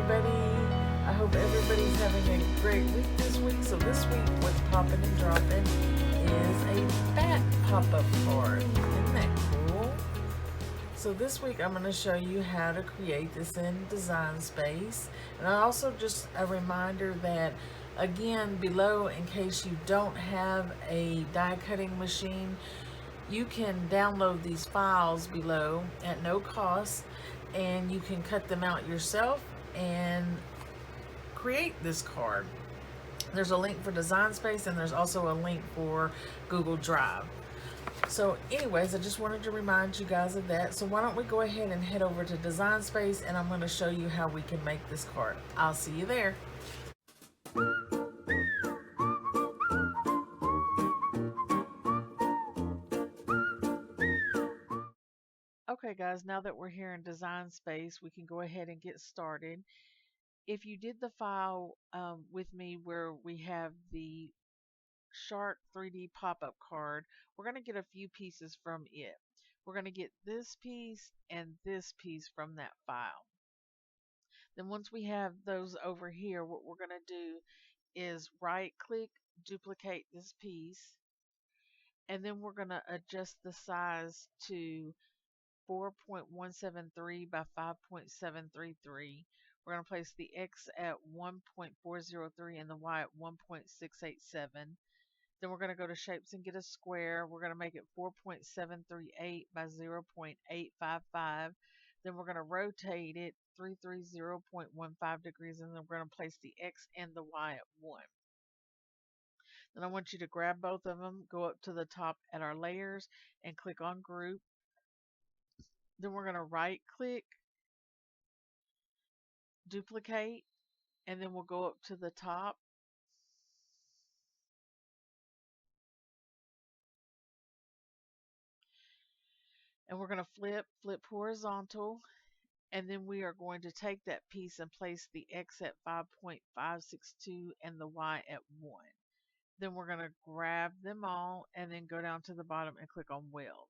everybody. I hope everybody's having a great week this week. So this week, what's popping and dropping is a bat pop-up card. Isn't that cool? So this week, I'm going to show you how to create this in Design Space. And also just a reminder that, again, below, in case you don't have a die cutting machine, you can download these files below at no cost, and you can cut them out yourself and create this card. There's a link for Design Space, and there's also a link for Google Drive. So anyways, I just wanted to remind you guys of that. So why don't we go ahead and head over to Design Space, and I'm going to show you how we can make this card. I'll see you there. Okay guys, now that we're here in Design Space, we can go ahead and get started. If you did the file with me where we have the Shark 3D pop-up card, we're going to get a few pieces from it. We're going to get this piece and this piece from that file. Then once we have those over here, what we're going to do is right click, duplicate this piece, and then we're going to adjust the size to 4.173 by 5.733. We're going to place the X at 1.403 and the Y at 1.687. Then we're going to go to shapes and get a square. We're going to make it 4.738 by 0.855. Then we're going to rotate it 330.15 degrees, and then we're going to place the X and the Y at 1. Then I want you to grab both of them, go up to the top at our layers, and click on Group. Then we're going to right click, duplicate, and then we'll go up to the top. And we're going to flip horizontal, and then we are going to take that piece and place the X at 5.562 and the Y at 1. Then we're going to grab them all and then go down to the bottom and click on Weld.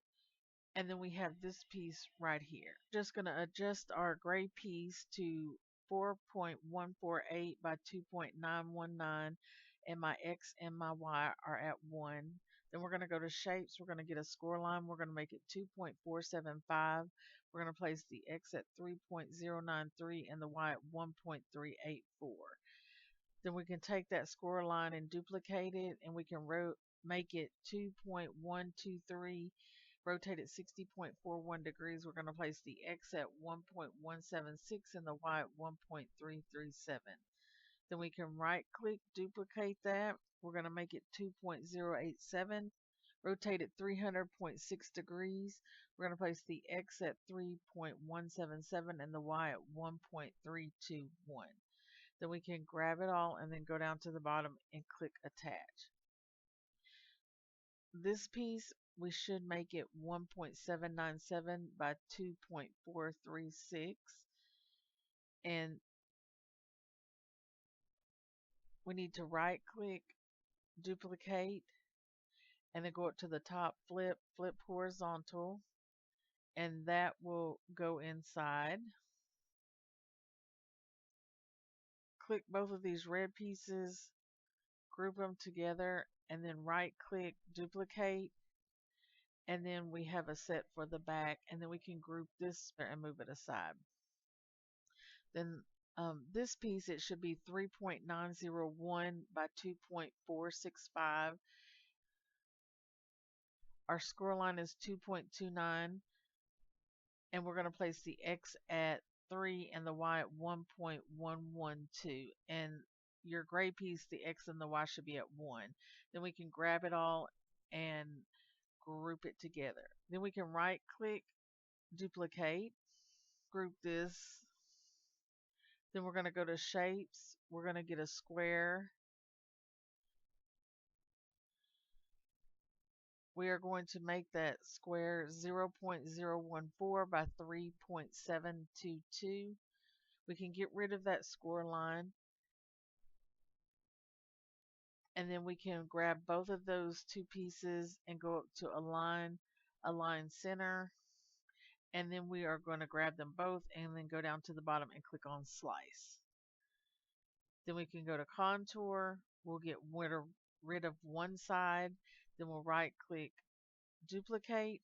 And then we have this piece right here. Just going to adjust our gray piece to 4.148 by 2.919, and my X and my Y are at 1. Then we're going to go to shapes. We're going to get a score line. We're going to make it 2.475. We're going to place the X at 3.093 and the Y at 1.384. Then we can take that score line and duplicate it, and we can make it 2.123. Rotate it 60.41 degrees. We're going to place the X at 1.176 and the Y at 1.337. Then we can right click, duplicate that. We're going to make it 2.087. Rotate it 300.6 degrees. We're going to place the X at 3.177 and the Y at 1.321. Then we can grab it all and then go down to the bottom and click attach. This piece, we should make it 1.797 by 2.436, and we need to right click, duplicate, and then go up to the top, flip horizontal, and that will go inside. Click both of these red pieces, group them together, and then right click, duplicate, and then we have a set for the back, and then we can group this and move it aside. Then this piece, it should be 3.901 by 2.465. Our score line is 2.29, and we're going to place the X at 3 and the Y at 1.112. And your gray piece, the X and the Y should be at 1. Then we can grab it all and group it together. Then we can right click, duplicate, group this. Then we're going to go to shapes. We're going to get a square. We are going to make that square 0.014 by 3.722. We can get rid of that score line. And then we can grab both of those two pieces and go up to align center. And then we are going to grab them both and then go down to the bottom and click on slice. Then we can go to contour. We'll get rid of one side. Then we'll right click, duplicate,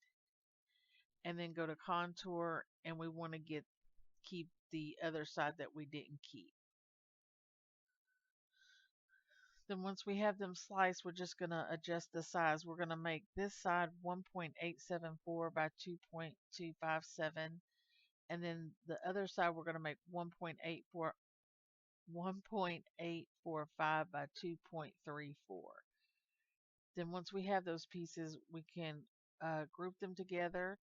and then go to contour, and we want to keep the other side that we didn't keep. Then once we have them sliced, we're just going to adjust the size. We're going to make this side 1.874 by 2.257, and then the other side we're going to make 1.845 by 2.34. Then once we have those pieces, we can group them together.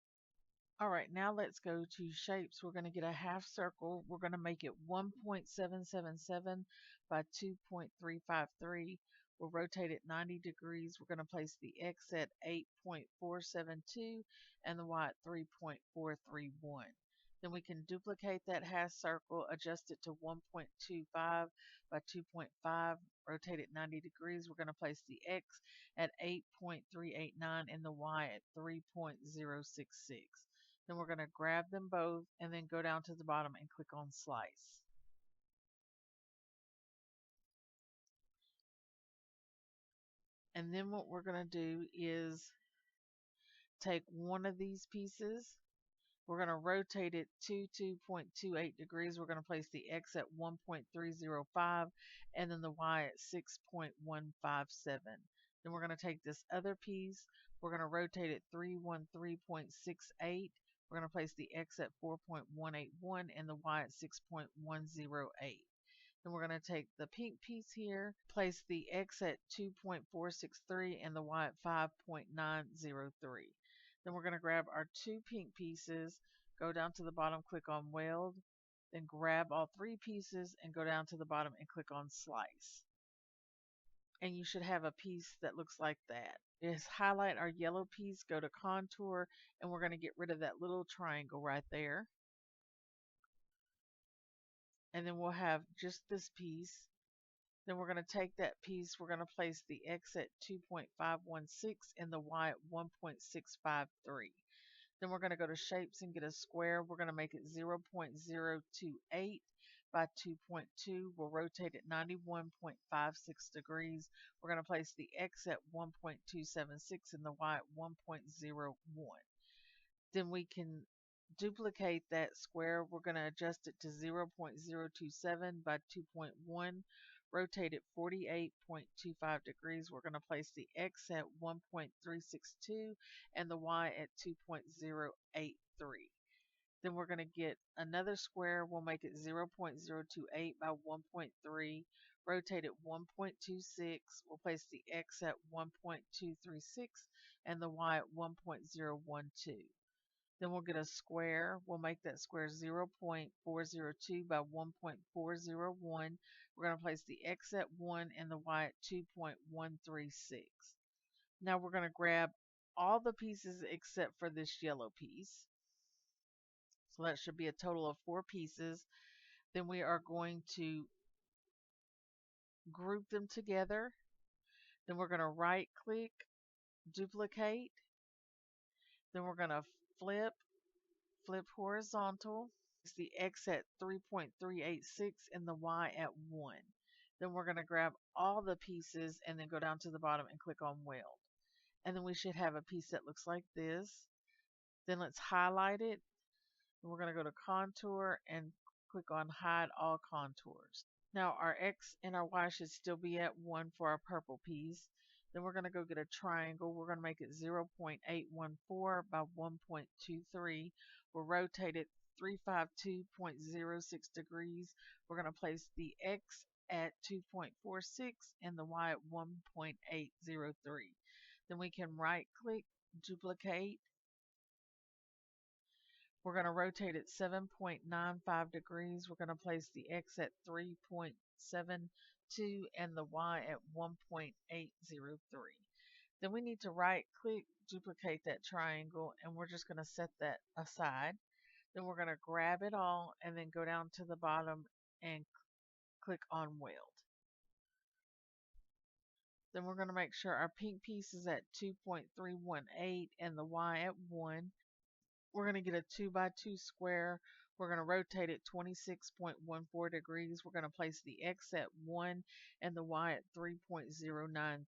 All right, now let's go to shapes. We're going to get a half circle. We're going to make it 1.777 by 2.353. We'll rotate it 90 degrees. We're going to place the X at 8.472 and the Y at 3.431. Then we can duplicate that half circle, adjust it to 1.25 by 2.5, rotate it 90 degrees. We're going to place the X at 8.389 and the Y at 3.066. Then we're going to grab them both and then go down to the bottom and click on slice. And then what we're going to do is take one of these pieces. We're going to rotate it to 2.28 degrees. We're going to place the X at 1.305 and then the Y at 6.157. Then we're going to take this other piece. We're going to rotate it 313.68. We're going to place the X at 4.181 and the Y at 6.108. Then we're going to take the pink piece here, place the X at 2.463 and the Y at 5.903. Then we're going to grab our two pink pieces, go down to the bottom, click on weld, then grab all three pieces and go down to the bottom and click on slice. And you should have a piece that looks like that. Just highlight our yellow piece, go to contour, and we're going to get rid of that little triangle right there. And then we'll have just this piece. Then we're going to take that piece, we're going to place the X at 2.516 and the Y at 1.653. Then we're going to go to shapes and get a square. We're going to make it 0.028 by 2.2. We'll rotate it 91.56 degrees. We're going to place the X at 1.276 and the Y at 1.01. Then we can duplicate that square. We're going to adjust it to 0.027 by 2.1. Rotate it 48.25 degrees. We're going to place the X at 1.362 and the Y at 2.083. Then we're going to get another square. We'll make it 0.028 by 1.3. Rotate it 1.26. We'll place the X at 1.236 and the Y at 1.012. Then we'll get a square. We'll make that square 0.402 by 1.401. We're going to place the X at 1 and the Y at 2.136. Now we're going to grab all the pieces except for this yellow piece. So that should be a total of 4 pieces. Then we are going to group them together. Then we're going to right click, duplicate. Then we're going to flip horizontal. It's the X at 3.386 and the Y at 1. Then we're going to grab all the pieces and then go down to the bottom and click on weld. And then we should have a piece that looks like this. Then let's highlight it. And we're going to go to contour and click on hide all contours. Now our X and our Y should still be at 1 for our purple piece. Then we're going to go get a triangle. We're going to make it 0.814 by 1.23. We'll rotate it 352.06 degrees. We're going to place the X at 2.46 and the Y at 1.803. Then we can right click, duplicate. We're going to rotate it 7.95 degrees. We're going to place the X at 3.72 and the Y at 1.803. Then we need to right click, duplicate that triangle, and we're just going to set that aside. Then we're going to grab it all and then go down to the bottom and click on weld. Then we're going to make sure our pink piece is at 2.318 and the Y at 1. We're going to get a 2 by 2 square. We're going to rotate it 26.14 degrees. We're going to place the X at 1 and the Y at 3.093.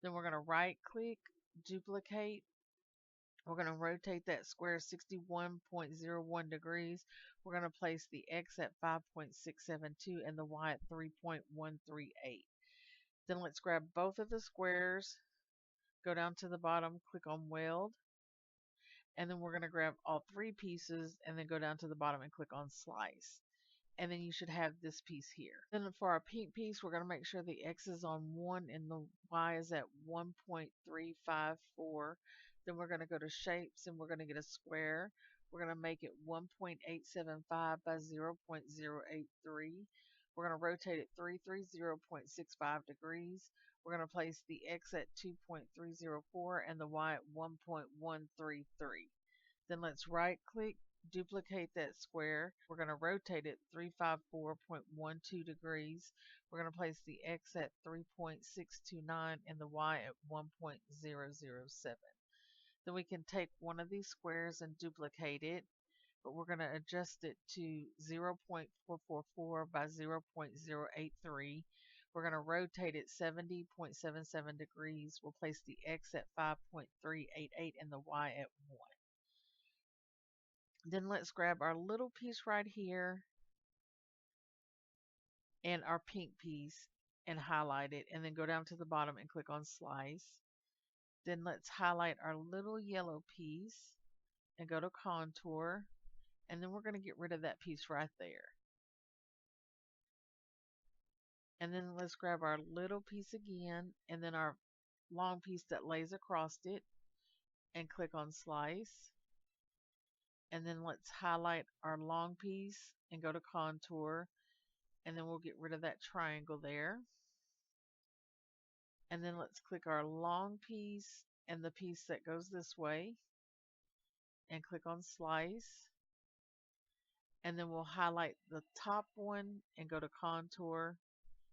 Then we're going to right click, duplicate. We're going to rotate that square 61.01 degrees. We're going to place the X at 5.672 and the Y at 3.138. Then let's grab both of the squares, go down to the bottom, click on Weld, and then we're going to grab all three pieces and then go down to the bottom and click on Slice. And then you should have this piece here. Then for our pink piece, we're going to make sure the X is on 1 and the Y is at 1.354. Then we're going to go to Shapes and we're going to get a square. We're going to make it 1.875 by 0.083. We're going to rotate it 330.65 degrees. We're going to place the X at 2.304 and the Y at 1.133. Then let's right click, duplicate that square. We're going to rotate it 354.12 degrees. We're going to place the X at 3.629 and the Y at 1.007. Then we can take one of these squares and duplicate it, but we're going to adjust it to 0.444 by 0.083. We're going to rotate it 70.77 degrees. We'll place the X at 5.388 and the Y at 1. Then let's grab our little piece right here and our pink piece and highlight it, and then go down to the bottom and click on Slice. Then let's highlight our little yellow piece and go to Contour, and then we're going to get rid of that piece right there. And then let's grab our little piece again and then our long piece that lays across it and click on Slice. And then let's highlight our long piece and go to Contour, and then we'll get rid of that triangle there. And then let's click our long piece and the piece that goes this way and click on Slice. And then we'll highlight the top one and go to Contour,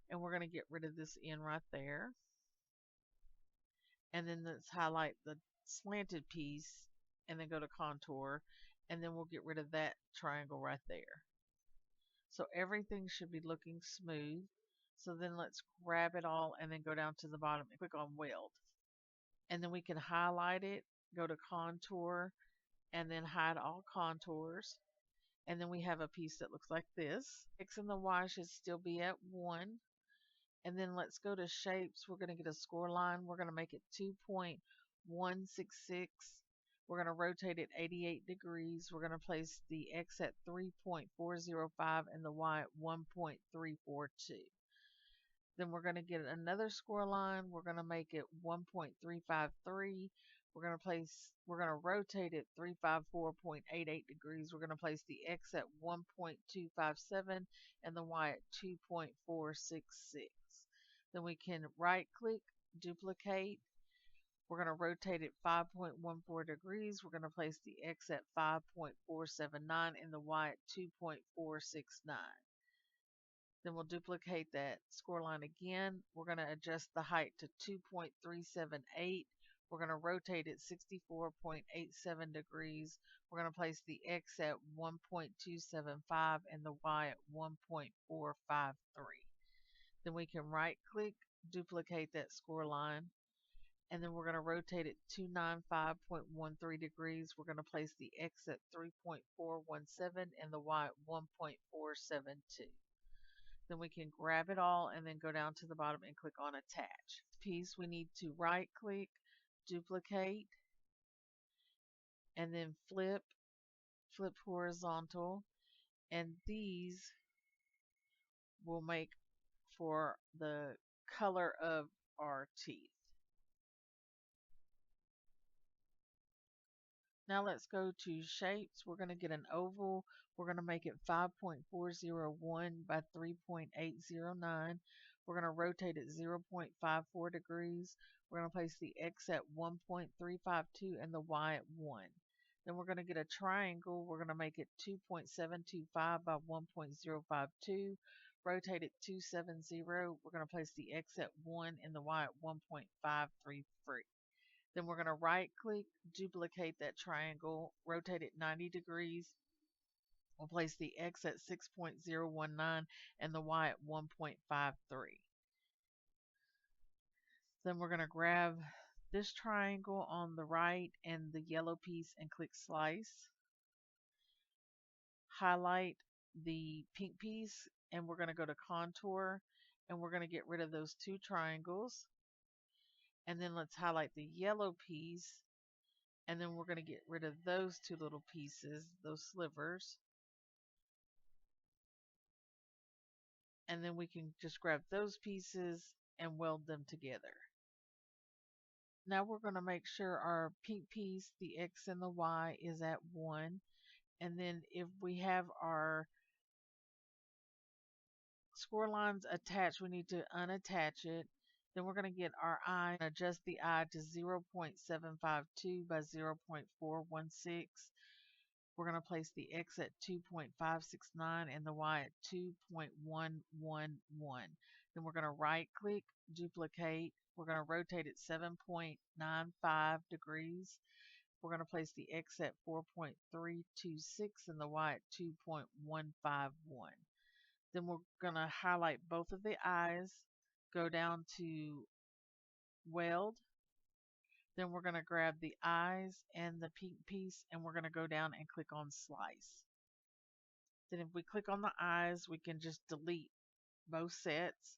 and we're going to get rid of this end right there. And then let's highlight the slanted piece and then go to Contour, and then we'll get rid of that triangle right there. So everything should be looking smooth. So then let's grab it all and then go down to the bottom and click on Weld. And then we can highlight it, go to Contour, and then hide all contours. And then we have a piece that looks like this. X and the Y should still be at 1. And then let's go to Shapes. We're going to get a score line. We're going to make it 2.166. We're going to rotate it 88 degrees. We're going to place the X at 3.405 and the Y at 1.342. Then we're going to get another score line. We're going to make it 1.353. We're going to rotate it 354.88 degrees. We're going to place the X at 1.257 and the Y at 2.466. Then we can right click, duplicate. We're going to rotate it 5.14 degrees. We're going to place the X at 5.479 and the Y at 2.469. Then we'll duplicate that score line again. We're going to adjust the height to 2.378. We're going to rotate it 64.87 degrees. We're going to place the X at 1.275 and the Y at 1.453. Then we can right click, duplicate that score line, and then we're going to rotate it 295.13 degrees. We're going to place the X at 3.417 and the Y at 1.472. Then we can grab it all and then go down to the bottom and click on Attach. This piece we need to right click, duplicate, and then flip horizontal, and these will make for the color of our teeth. Now let's go to Shapes. We're going to get an oval. We're going to make it 5.401 by 3.809. We're going to rotate it 0.54 degrees. We're going to place the X at 1.352 and the Y at 1. Then we're going to get a triangle. We're going to make it 2.725 by 1.052. Rotate it 270. We're going to place the X at 1 and the Y at 1.533. Then we're going to right click, duplicate that triangle, rotate it 90 degrees, We'll place the X at 6.019 and the Y at 1.53. Then we're going to grab this triangle on the right and the yellow piece and click slice. Highlight the pink piece and we're going to go to contour and we're going to get rid of those two triangles. And then let's highlight the yellow piece and then we're going to get rid of those two little pieces, those slivers. And then we can just grab those pieces and weld them together. Now we're going to make sure our pink piece, the X and the Y, is at 1. And then if we have our score lines attached, we need to unattach it. Then we're going to get our eye and adjust the eye to 0.752 by 0.416. We're going to place the X at 2.569 and the Y at 2.111. Then we're going to right click, duplicate. We're going to rotate it 7.95 degrees. We're going to place the X at 4.326 and the Y at 2.151. Then we're going to highlight both of the eyes, go down to weld. Then we're going to grab the eyes and the pink piece and we're going to go down and click on slice. Then if we click on the eyes, we can just delete both sets.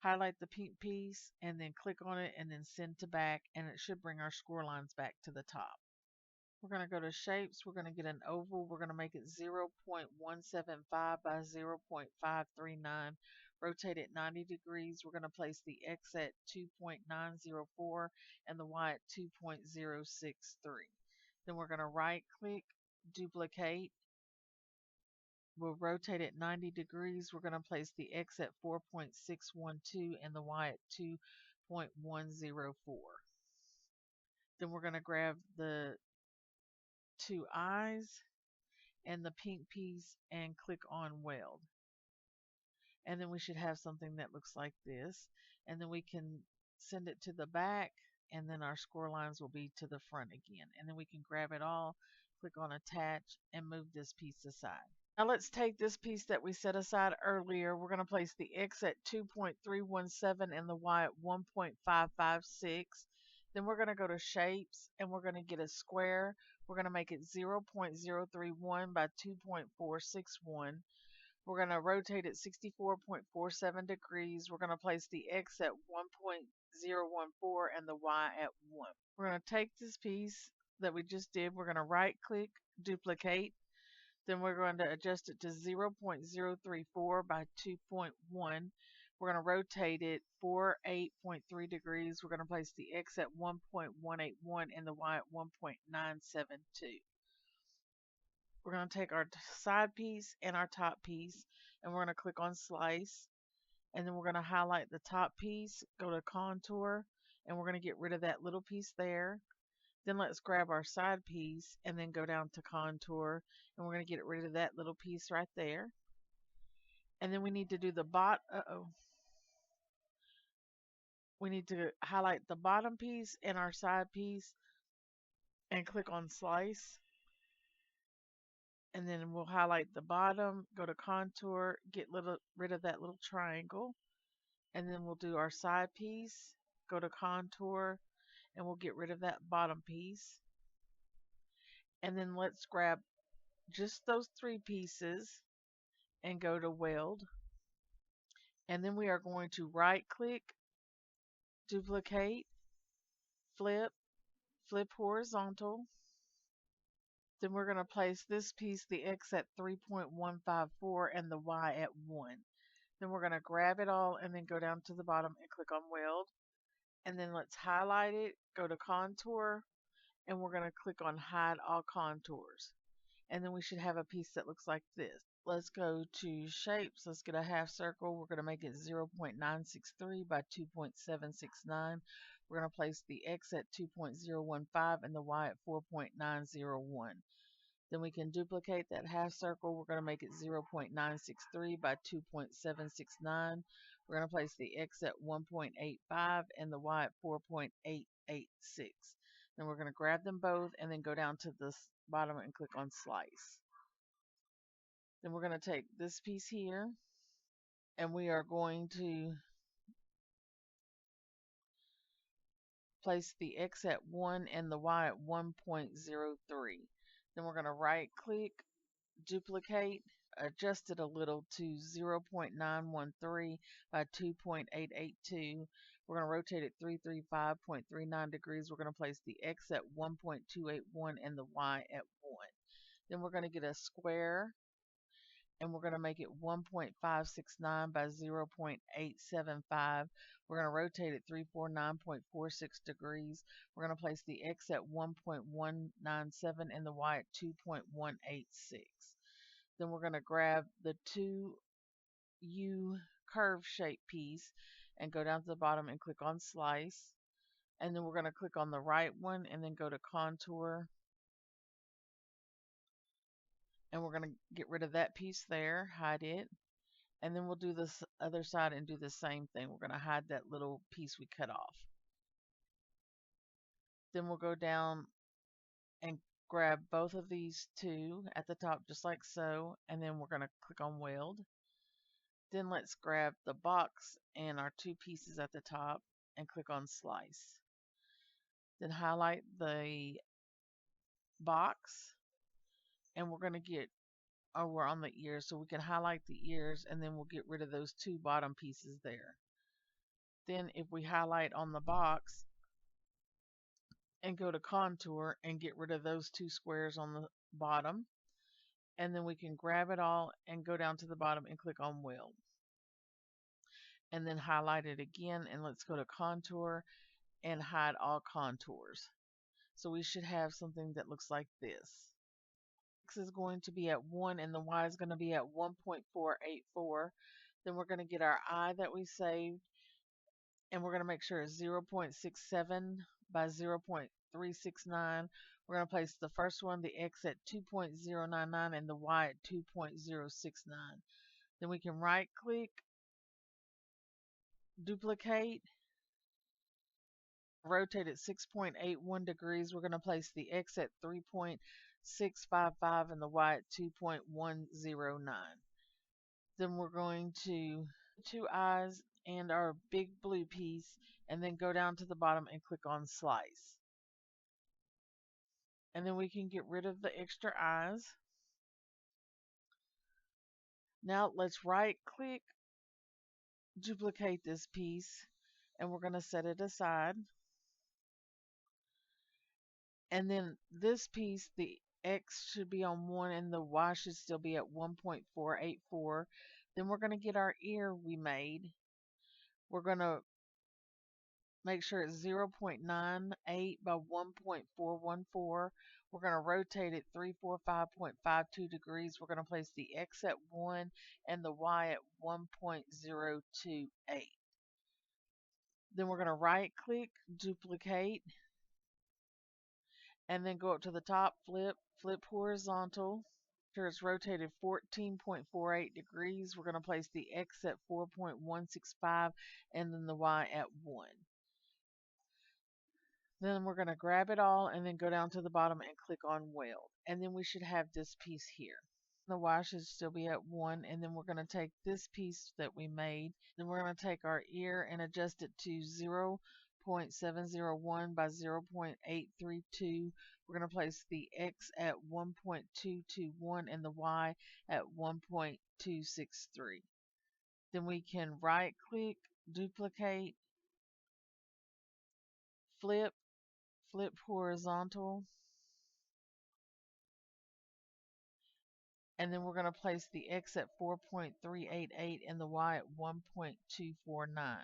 Highlight the pink piece and then click on it and then send to back and it should bring our score lines back to the top. We're going to go to shapes. We're going to get an oval. We're going to make it 0.175 by 0.539. Rotate it 90 degrees. We're going to place the X at 2.904 and the Y at 2.063. Then we're going to right click, duplicate. We'll rotate it 90 degrees. We're going to place the X at 4.612 and the Y at 2.104. Then we're going to grab the two eyes and the pink piece and click on weld. And then we should have something that looks like this. And then we can send it to the back and then our score lines will be to the front again. And then we can grab it all, click on attach and move this piece aside. Now let's take this piece that we set aside earlier. We're going to place the X at 2.317 and the Y at 1.556. Then we're going to go to shapes and we're going to get a square. We're going to make it 0.031 by 2.461. We're going to rotate it 64.47 degrees. We're going to place the X at 1.014 and the Y at 1. We're going to take this piece that we just did. We're going to right click, duplicate. Then we're going to adjust it to 0.034 by 2.1. We're going to rotate it 48.3 degrees. We're going to place the X at 1.181 and the Y at 1.972. We're going to take our side piece and our top piece and we're going to click on slice. And then we're going to highlight the top piece, go to contour, and we're going to get rid of that little piece there. Then let's grab our side piece and then go down to contour and we're going to get rid of that little piece right there. And then we need to do the we need to highlight the bottom piece and our side piece and click on slice. And then we'll highlight the bottom, go to contour, get rid of that little triangle. And then we'll do our side piece, go to contour, and we'll get rid of that bottom piece. And then let's grab just those three pieces and go to weld. And then we are going to right click, duplicate, flip horizontal. Then we're going to place this piece, the X at 3.154 and the Y at 1. Then we're going to grab it all and then go down to the bottom and click on weld. And then let's highlight it, go to contour, and we're going to click on hide all contours. And then we should have a piece that looks like this. Let's go to shapes. Let's get a half circle. We're going to make it 0.963 by 2.769. We're going to place the X at 2.015 and the Y at 4.901. Then we can duplicate that half circle. We're going to make it 0.963 by 2.769. We're going to place the X at 1.85 and the Y at 4.886. Then we're going to grab them both and then go down to the bottom and click on slice. Then we're going to take this piece here and we are going to place the X at 1 and the Y at 1.03. Then we're going to right click, duplicate, adjust it a little to 0.913 by 2.882. We're going to rotate it 335.39 degrees. We're going to place the X at 1.281 and the Y at 1. Then we're going to get a square and we're going to make it 1.569 by 0.875. We're going to rotate it 349.46 degrees. We're going to place the X at 1.197 and the Y at 2.186. Then we're going to grab the 2U curve shape piece and go down to the bottom and click on slice. And then we're going to click on the right one and then go to contour. And we're going to get rid of that piece there, hide it. And then we'll do this other side and do the same thing. We're going to hide that little piece we cut off. Then we'll go down and grab both of these two at the top just like so. And then we're going to click on weld. Then let's grab the box and our two pieces at the top and click on slice. Then highlight the box and we're going to get over on the ears, so we can highlight the ears and then we'll get rid of those two bottom pieces there. Then if we highlight on the box and go to contour and get rid of those two squares on the bottom, and then we can grab it all and go down to the bottom and click on weld. And then highlight it again and let's go to contour and hide all contours. So we should have something that looks like this. X is going to be at 1 and the Y is going to be at 1.484. Then we're going to get our I that we saved and we're going to make sure it's 0.67 by 0.369. We're going to place the first one, the X at 2.099 and the Y at 2.069. Then we can right click, duplicate, rotate it 6.81 degrees. We're going to place the X at 3.655 and the Y at 2.109. Then we're going to two eyes and our big blue piece and then go down to the bottom and click on slice. And then we can get rid of the extra eyes. Now let's right click, duplicate this piece, and we're going to set it aside. And then this piece, the X should be on 1 and the Y should still be at 1.484. Then we're going to get our ear we made. We're going to make sure it's 0.98 by 1.414. We're going to rotate it 345.52 degrees. We're going to place the X at 1 and the Y at 1.028. Then we're going to right click, duplicate, and then go up to the top, flip horizontal. Sure it's rotated 14.48 degrees. We're going to place the X at 4.165 and then the Y at 1. Then we're going to grab it all and then go down to the bottom and click on weld. And then we should have this piece here. The Y should still be at 1, and then we're going to take this piece that we made. Then we're going to take our ear and adjust it to 0.701 by 0.832. We're going to place the X at 1.221 and the Y at 1.263. Then we can right click, duplicate, flip horizontal, and then we're going to place the X at 4.388 and the Y at 1.249.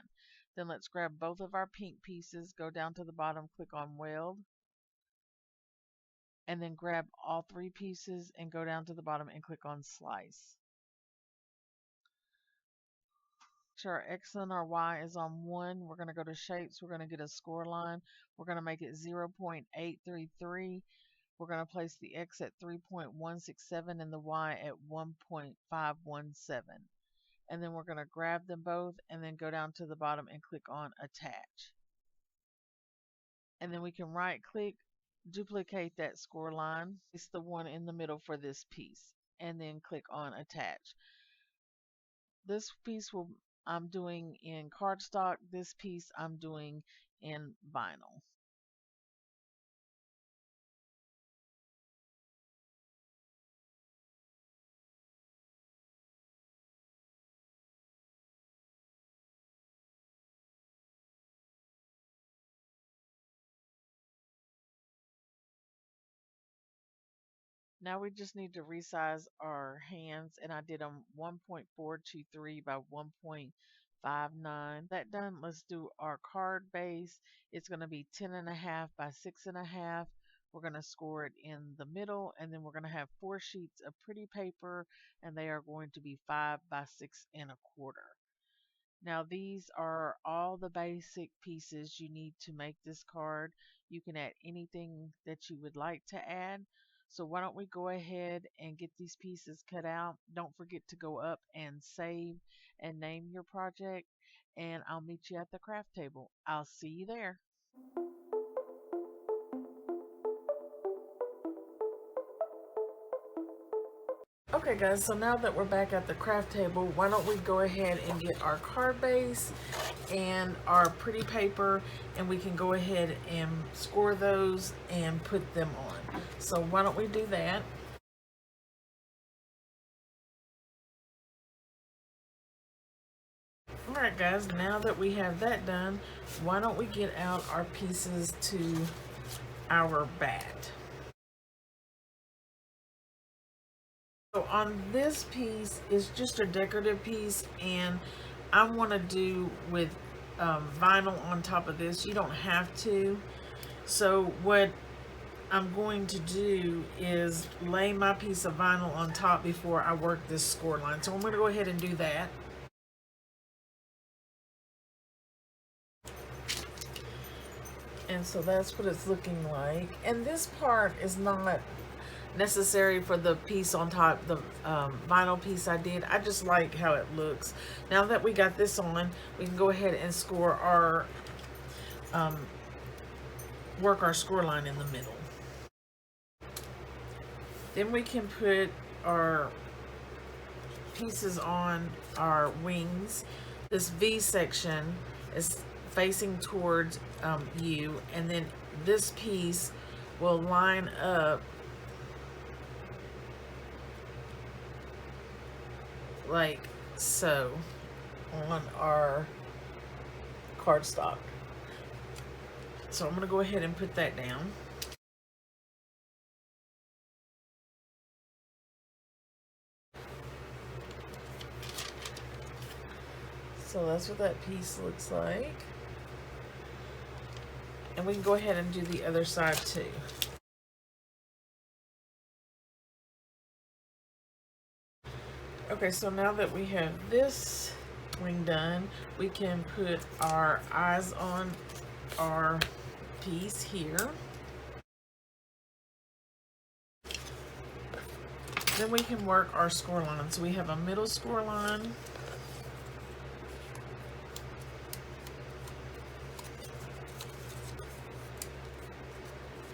Then let's grab both of our pink pieces, go down to the bottom, click on weld, and then grab all three pieces and go down to the bottom and click on slice. Sure, our X and our Y is on 1. We're going to go to shapes. We're going to get a score line. We're going to make it 0.833. We're going to place the X at 3.167 and the Y at 1.517. And then we're going to grab them both and then go down to the bottom and click on attach. And then we can right click, duplicate that score line. It's the one in the middle for this piece. and then click on attach. This piece I'm doing in cardstock. This piece I'm doing in vinyl. Now we just need to resize our hands, and I did them 1.423 by 1.59. That done, let's do our card base. It's going to be 10.5 by 6.5. We're going to score it in the middle, and then we're going to have 4 sheets of pretty paper, and they are going to be 5 by 6.25. Now these are all the basic pieces you need to make this card. You can add anything that you would like to add. So why don't we go ahead and get these pieces cut out. Don't forget to go up and save and name your project, and I'll meet you at the craft table. I'll see you there. Okay guys, so now that we're back at the craft table, why don't we go ahead and get our card base and our pretty paper, and we can go ahead and score those and put them on. So why don't we do that? Alright guys, now that we have that done, why don't we get out our pieces to our bat. So on this piece, it's just a decorative piece, and I want to do with vinyl on top of this. You don't have to. So what I'm going to do is lay my piece of vinyl on top before I work this score line. So I'm going to go ahead and do that. And so that's what it's looking like. And this part is not necessary for the piece on top, the vinyl piece I did. I just like how it looks. Now that we got this on, we can go ahead and score our work our score line in the middle. Then we can put our pieces on our wings. This V section is facing towards you, and then this piece will line up like so on our cardstock. So I'm going to go ahead and put that down. So that's what that piece looks like. And we can go ahead and do the other side too. Okay, so now that we have this wing done, we can put our eyes on our piece here. Then we can work our score line. So we have a middle score line.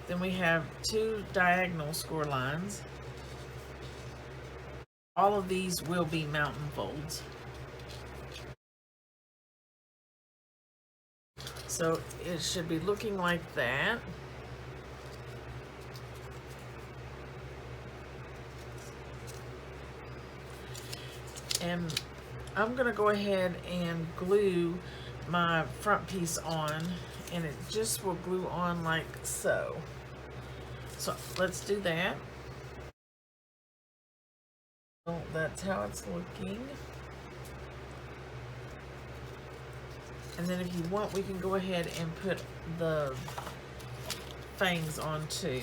Then we have 2 diagonal score lines. All of these will be mountain folds. So it should be looking like that. And I'm going to go ahead and glue my front piece on, and it just will glue on like so. So let's do that. So that's how it's looking. And then if you want, we can go ahead and put the fangs on too.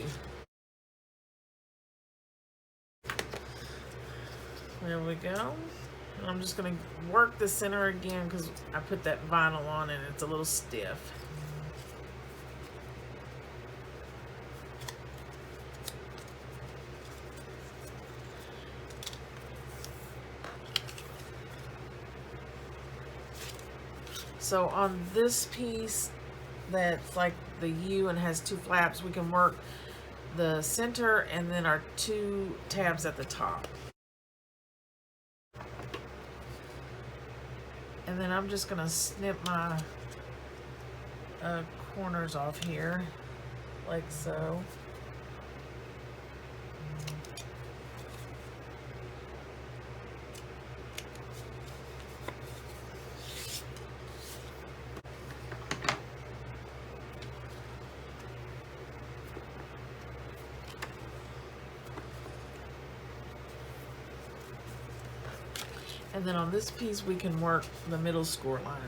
There we go. And I'm just going to work the center again because I put that vinyl on and it's a little stiff. So on this piece that's like the U and has 2 flaps, we can work the center and then our 2 tabs at the top. And then I'm just going to snip my corners off here, like so. And then on this piece, we can work the middle score line.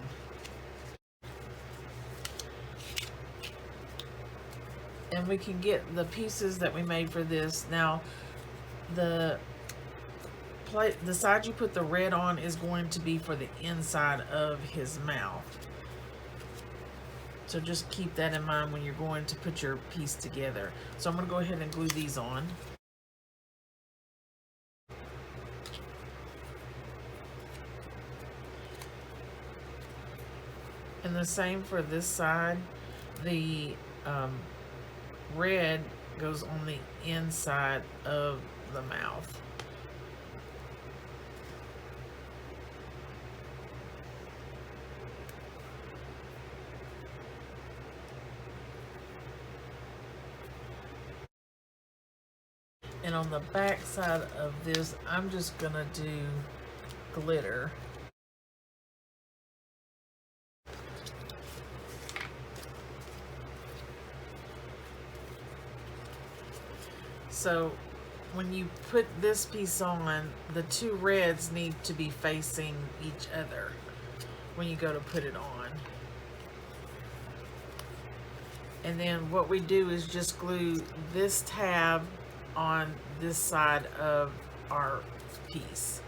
And we can get the pieces that we made for this. Now, the side you put the red on is going to be for the inside of his mouth. So just keep that in mind when you're going to put your piece together. So I'm going to go ahead and glue these on. And the same for this side. The red goes on the inside of the mouth. And on the back side of this, I'm just gonna do glitter. So when you put this piece on, the two reds need to be facing each other when you go to put it on. And then what we do is just glue this tab on this side of our piece.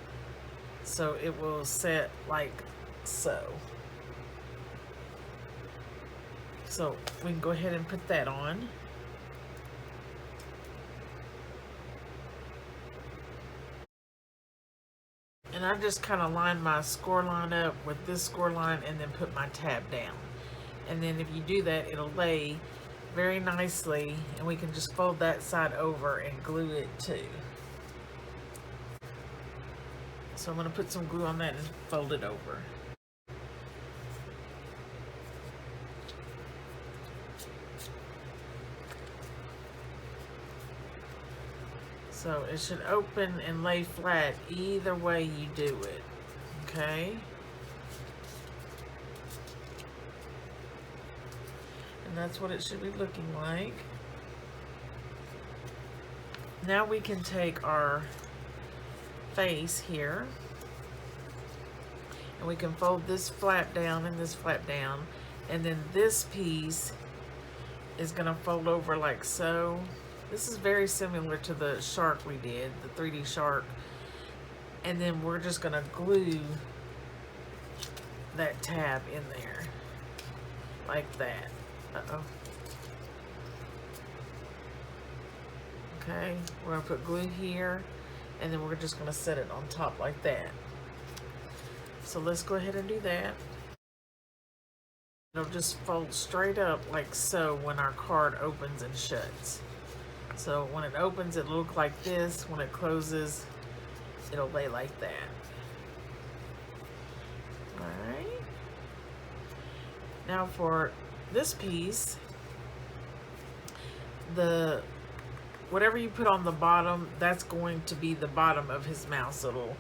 So it will set like so. So we can go ahead and put that on. And I just kind of line my score line up with this score line and then put my tab down. And then if you do that, it'll lay very nicely, and we can just fold that side over and glue it too. So I'm going to put some glue on that and fold it over. So it should open and lay flat either way you do it, okay? And that's what it should be looking like. Now we can take our face here, and we can fold this flap down and this flap down, and then this piece is going to fold over like so. This is very similar to the shark we did, the 3D shark. And then we're just going to glue that tab in there like that. Uh-oh. Okay, we're going to put glue here, and then we're just going to set it on top like that. So let's go ahead and do that. It'll just fold straight up like so when our card opens and shuts. So when it opens, it'll look like this. When it closes, it'll lay like that. Alright. Now for this piece, whatever you put on the bottom, that's going to be the bottom of his mouth. So it'll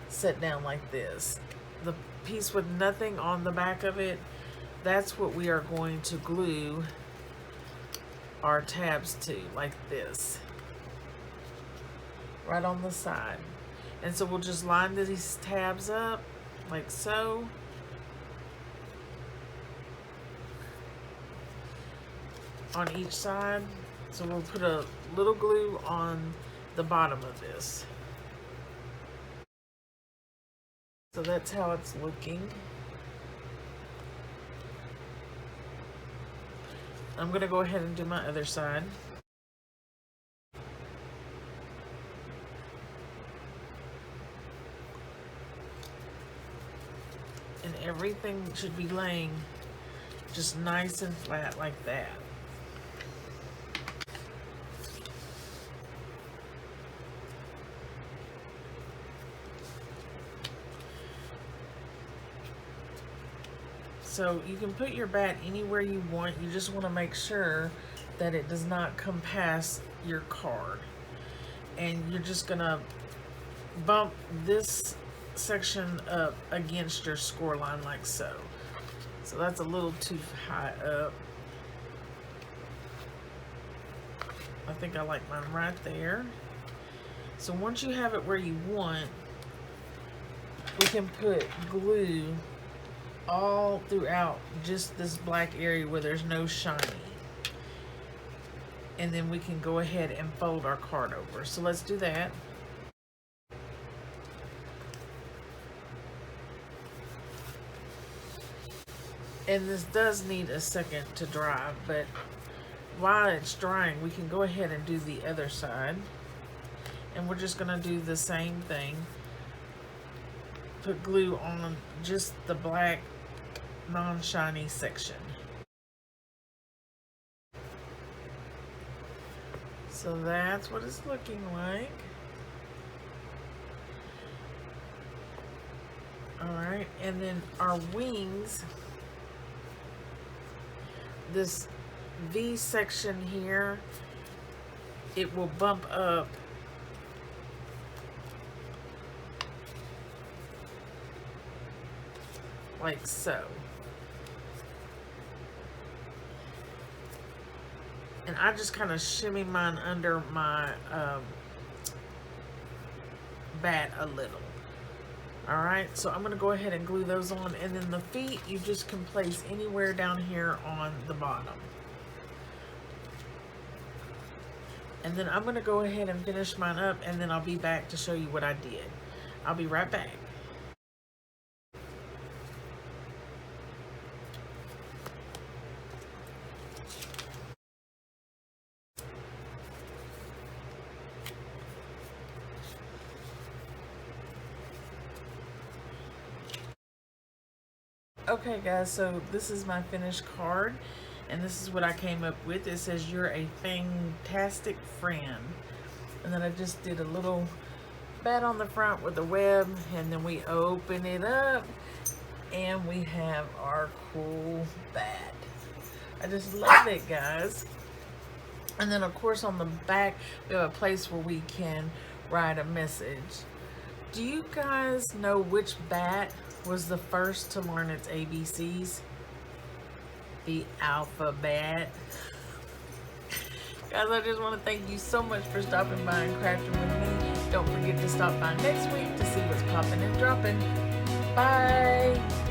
sit down like this. The piece with nothing on the back of it, that's what we are going to glue our tabs to, like this, right on the side. And so we'll just line these tabs up like so. On each side. So we'll put a little glue on the bottom of this. So that's how it's looking. I'm going to go ahead and do my other side. And everything should be laying just nice and flat like that. So you can put your bat anywhere you want. You just want to make sure that it does not come past your card. And you're just going to bump this section up against your score line like so. So that's a little too high up. I think I like mine right there. So once you have it where you want, we can put glue all throughout just this black area where there's no shiny. And then we can go ahead and fold our card over. So let's do that. And this does need a second to dry, but while it's drying, we can go ahead and do the other side. And we're just gonna do the same thing. Put glue on just the black, non-shiny section. So that's what it's looking like. Alright, and then our wings, this V section here, it will bump up like so. And I just kind of shimmy mine under my bat a little. Alright, so I'm going to go ahead and glue those on, and then the feet you just can place anywhere down here on the bottom. And then I'm going to go ahead and finish mine up, and then I'll be back to show you what I did. I'll be right back. Okay guys, so this is my finished card, and this is what I came up with. It says, "You're a fantastic friend." And then I just did a little bat on the front with the web, and then we open it up and we have our cool bat. I just love it, guys. And then of course on the back we have a place where we can write a message. Do you guys know which bat was the first to learn its ABCs? The alphabet. Guys, I just want to thank you so much for stopping by and crafting with me. Don't forget to stop by next week to see what's popping and dropping. Bye.